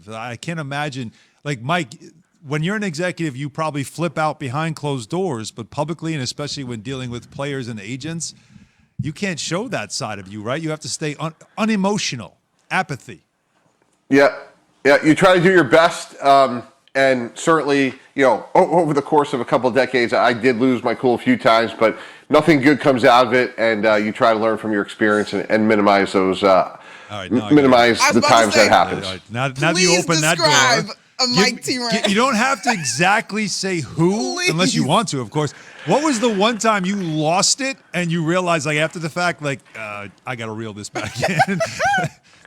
I can't imagine. Like, Mike, when you're an executive, you probably flip out behind closed doors, but publicly, and especially when dealing with players and agents, you can't show that side of you, right? You have to stay unemotional, apathy. Yeah, you try to do your best, and certainly, over the course of a couple of decades, I did lose my cool a few times, but nothing good comes out of it, and you try to learn from your experience and minimize those, minimize the times that happens. Now that you open that door, Mike T-Ray. You don't have to exactly say who, unless you want to, of course. What was the one time you lost it and you realized, like, after the fact, like, I got to reel this back in?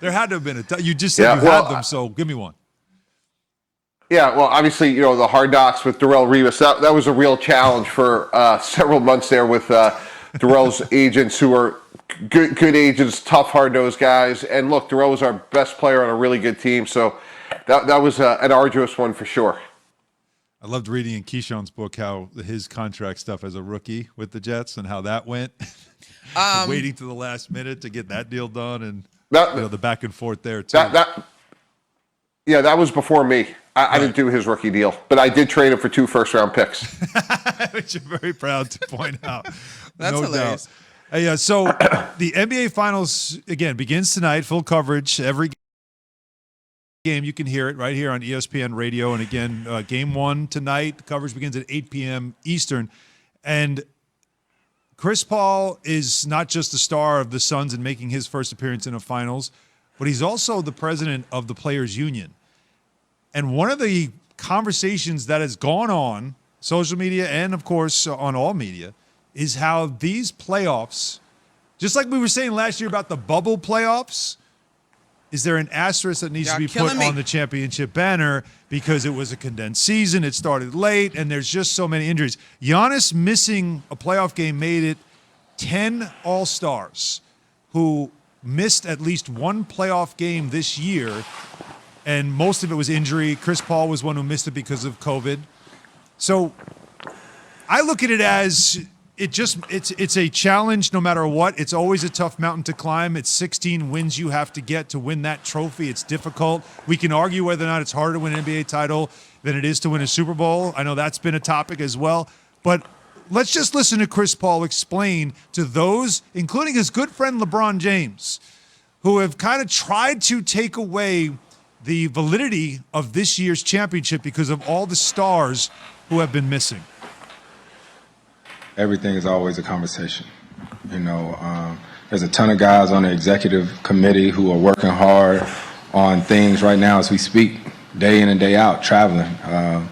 There had to have been a time. You just said had them, so give me one. Yeah, well, obviously, the Hard Knocks with Darrelle Revis, that was a real challenge for several months there with Darrell's agents, who are good agents, tough, hard-nosed guys. And look, Darrelle was our best player on a really good team, so that was an arduous one for sure. I loved reading in Keyshawn's book how his contract stuff as a rookie with the Jets and how that went. Waiting to the last minute to get that deal done, and the back and forth there too. That was before me. I didn't do his rookie deal, but I did trade him for 2 first-round picks. Which you're very proud to point out. That's hilarious. Hey, so the NBA Finals, again, begins tonight, full coverage. Every game, you can hear it right here on ESPN Radio. And again, game 1 tonight, coverage begins at 8 p.m. Eastern. And Chris Paul is not just the star of the Suns and making his first appearance in a finals, but he's also the president of the Players Union. And one of the conversations that has gone on social media and, of course, on all media is how these playoffs, just like we were saying last year about the bubble playoffs, is there an asterisk that needs to be put on the championship banner because it was a condensed season, it started late, and there's just so many injuries. Giannis missing a playoff game made it 10 All-Stars who missed at least one playoff game this year, and most of it was injury. Chris Paul was one who missed it because of COVID. So I look at it as it's a challenge no matter what. It's always a tough mountain to climb. It's 16 wins you have to get to win that trophy. It's difficult. We can argue whether or not it's harder to win an NBA title than it is to win a Super Bowl. I know that's been a topic as well. But let's just listen to Chris Paul explain to those, including his good friend LeBron James, who have kind of tried to take away the validity of this year's championship because of all the stars who have been missing. Everything is always a conversation. There's a ton of guys on the executive committee who are working hard on things right now as we speak, day in and day out, traveling. I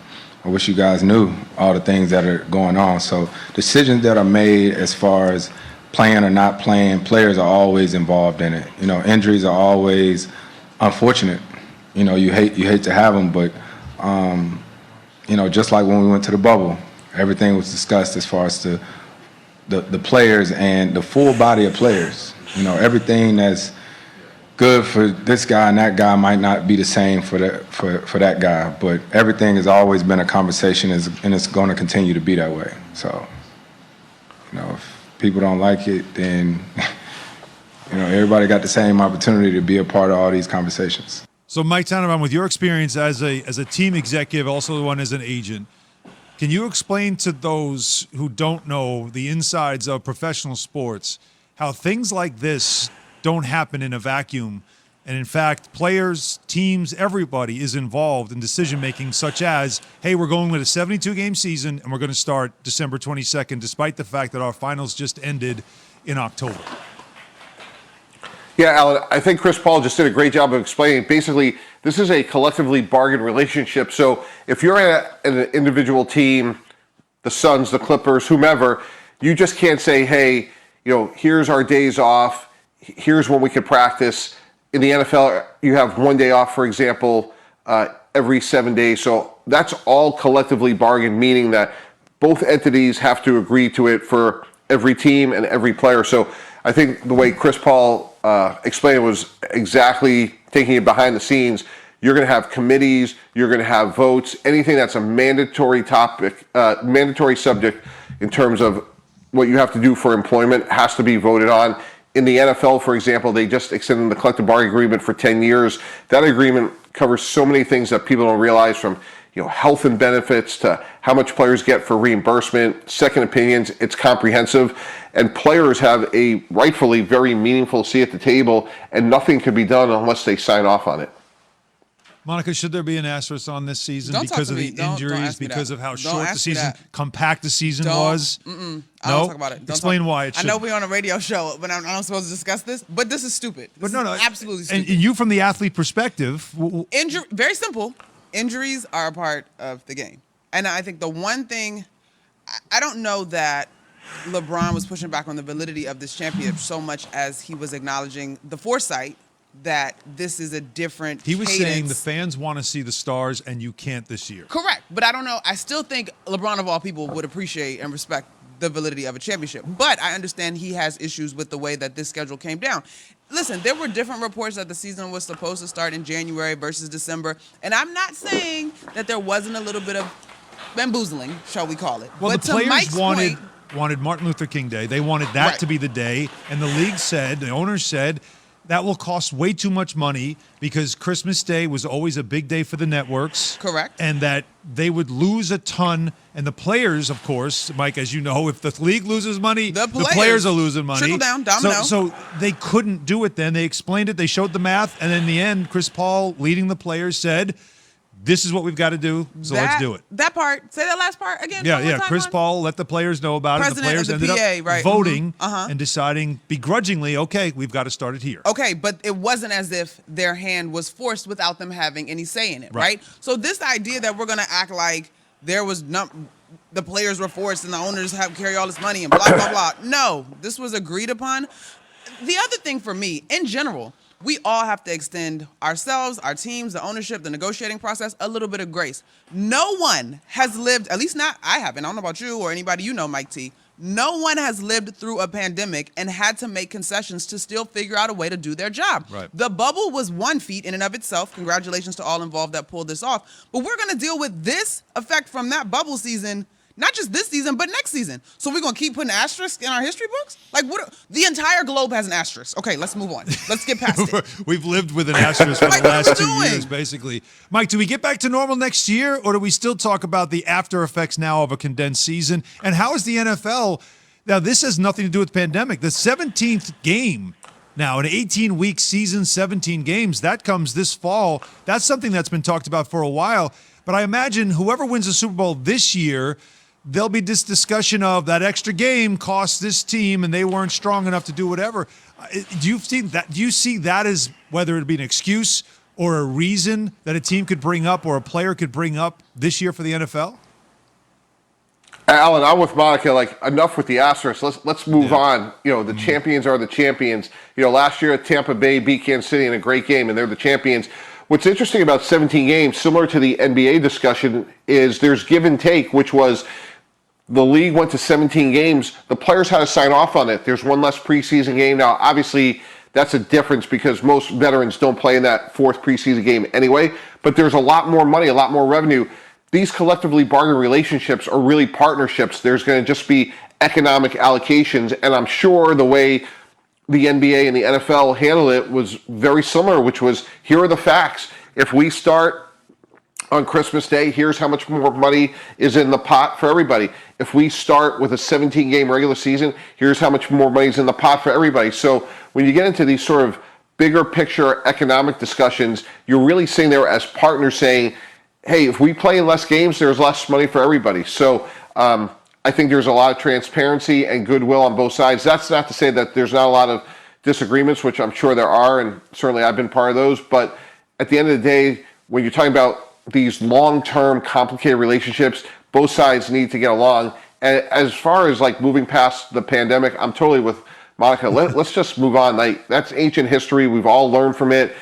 wish you guys knew all the things that are going on. So decisions that are made as far as playing or not playing, players are always involved in it. Injuries are always unfortunate. You hate to have them, but just like when we went to the bubble, everything was discussed as far as the players and the full body of players. Everything that's good for this guy and that guy might not be the same for that guy, but everything has always been a conversation, and it's going to continue to be that way. So, if people don't like it, then everybody got the same opportunity to be a part of all these conversations. So, Mike Tannenbaum, with your experience as a team executive, also the one as an agent, can you explain to those who don't know the insides of professional sports how things like this don't happen in a vacuum? And in fact, players, teams, everybody is involved in decision-making, such as, hey, we're going with a 72-game season and we're going to start December 22nd, despite the fact that our finals just ended in October. Yeah, Alan, I think Chris Paul just did a great job of explaining. Basically, this is a collectively bargained relationship. So if you're at an individual team, the Suns, the Clippers, whomever, you just can't say, hey, here's our days off, here's when we can practice. In the NFL, you have one day off, for example, every 7 days. So that's all collectively bargained, meaning that both entities have to agree to it for every team and every player. So I think the way Chris Paul explained it was exactly taking it behind the scenes. You're going to have committees, you're going to have votes, anything that's a mandatory topic, mandatory subject in terms of what you have to do for employment has to be voted on. In the NFL, for example, they just extended the collective bargaining agreement for 10 years. That agreement covers so many things that people don't realize, from health and benefits to how much players get for reimbursement, second opinions. It's comprehensive, and players have a rightfully very meaningful seat at the table, and nothing can be done unless they sign off on it. Monica, should there be an asterisk on this season because of the injuries, because of how short the season, compact the season was? I don't No? talk about it. Explain why it should. I know we're on a radio show, but I'm not supposed to discuss this. But this is stupid. This is absolutely stupid. And you, from the athlete perspective, Very simple. Injuries are a part of the game, and I think the one thing I don't know that LeBron was pushing back on the validity of this championship so much as he was acknowledging the foresight that this is a different he was cadence. saying the fans want to see the stars and you can't this year. Correct. But I don't know. I still think LeBron, of all people, would appreciate and respect the validity of a championship. But I understand he has issues with the way that this schedule came down. Listen, there were different reports that the season was supposed to start in January versus December. And I'm not saying that there wasn't a little bit of bamboozling, shall we call it. Well, but the players Mike's wanted Martin Luther King Day. They wanted that to be the day. And the league said, the owners said, that will cost way too much money because Christmas Day was always a big day for the networks. Correct. And that they would lose a ton. And the players, of course, Mike, as you know, if the league loses money, the players are losing money. Trickle down, domino. So they couldn't do it then. They explained it. They showed the math. And in the end, Chris Paul, leading the players, said, this is what we've got to do, so let's do it. That part. Say that last part again. Yeah. Chris Paul let the players know about it. The players ended up voting and deciding begrudgingly, okay, we've got to start it here. Okay, but it wasn't as if their hand was forced without them having any say in it, right? So this idea that we're going to act like there was the players were forced and the owners have carry all this money and blah, blah, blah. No, this was agreed upon. The other thing for me, in general, we all have to extend ourselves, our teams, the ownership, the negotiating process, a little bit of grace. No one has lived, at least not I haven't, I don't know about you or anybody you know, Mike T. No one has lived through a pandemic and had to make concessions to still figure out a way to do their job. Right. The bubble was one feat in and of itself. Congratulations to all involved that pulled this off. But we're going to deal with this effect from that bubble season, not just this season, but next season. So we're going to keep putting asterisks in our history books? Like, what? The entire globe has an asterisk. Okay, let's move on. Let's get past it. We've lived with an asterisk for the last 2 years, basically. Mike, do we get back to normal next year, or do we still talk about the after effects now of a condensed season? And how is the NFL? Now, this has nothing to do with the pandemic. The 17th game now, an 18-week season, 17 games, that comes this fall. That's something that's been talked about for a while. But I imagine whoever wins the Super Bowl this year, there'll be this discussion of that extra game cost this team and they weren't strong enough to do whatever. Do you see that as whether it be an excuse or a reason that a team could bring up or a player could bring up this year for the NFL? Alan, I'm with Monica. Like, enough with the asterisk. Let's move on. The champions are the champions. Last year Tampa Bay beat Kansas City in a great game, and they're the champions. What's interesting about 17 games, similar to the NBA discussion, is there's give and take, which was the league went to 17 games. The players had to sign off on it. There's one less preseason game. Now, obviously, that's a difference because most veterans don't play in that fourth preseason game anyway. But there's a lot more money, a lot more revenue. These collectively bargained relationships are really partnerships. There's going to just be economic allocations. And I'm sure the way the NBA and the NFL handled it was very similar, which was, here are the facts. If we start on Christmas Day, here's how much more money is in the pot for everybody. If we start with a 17-game regular season, here's how much more money is in the pot for everybody. So when you get into these sort of bigger picture economic discussions, you're really sitting there as partners saying, hey, if we play in less games, there's less money for everybody. So I think there's a lot of transparency and goodwill on both sides. That's not to say that there's not a lot of disagreements, which I'm sure there are, and certainly I've been part of those. But at the end of the day, when you're talking about these long-term complicated relationships, both sides need to get along. And as far as like moving past the pandemic, I'm totally with Monica. Let's just move on. Like, that's ancient history. We've all learned from it.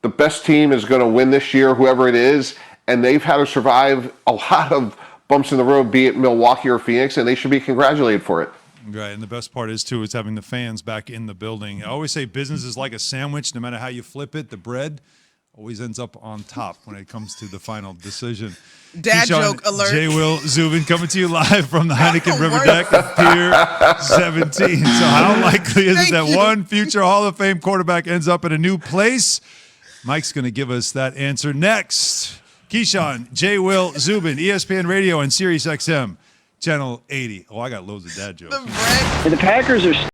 The best team is going to win this year, whoever it is, and they've had to survive a lot of bumps in the road, be it Milwaukee or Phoenix, and they should be congratulated for it. Right, and the best part is, too, is having the fans back in the building. I always say business is like a sandwich. No matter how you flip it, the bread always ends up on top when it comes to the final decision. Dad joke alert. J. Will Zubin coming to you live from the Heineken River Deck of Pier 17. So how likely is it that one future Hall of Fame quarterback ends up in a new place? Mike's going to give us that answer next. Keyshawn, J. Will, Zubin, ESPN Radio and Sirius XM, Channel 80. Oh, I got loads of dad jokes. The bread. The Packers are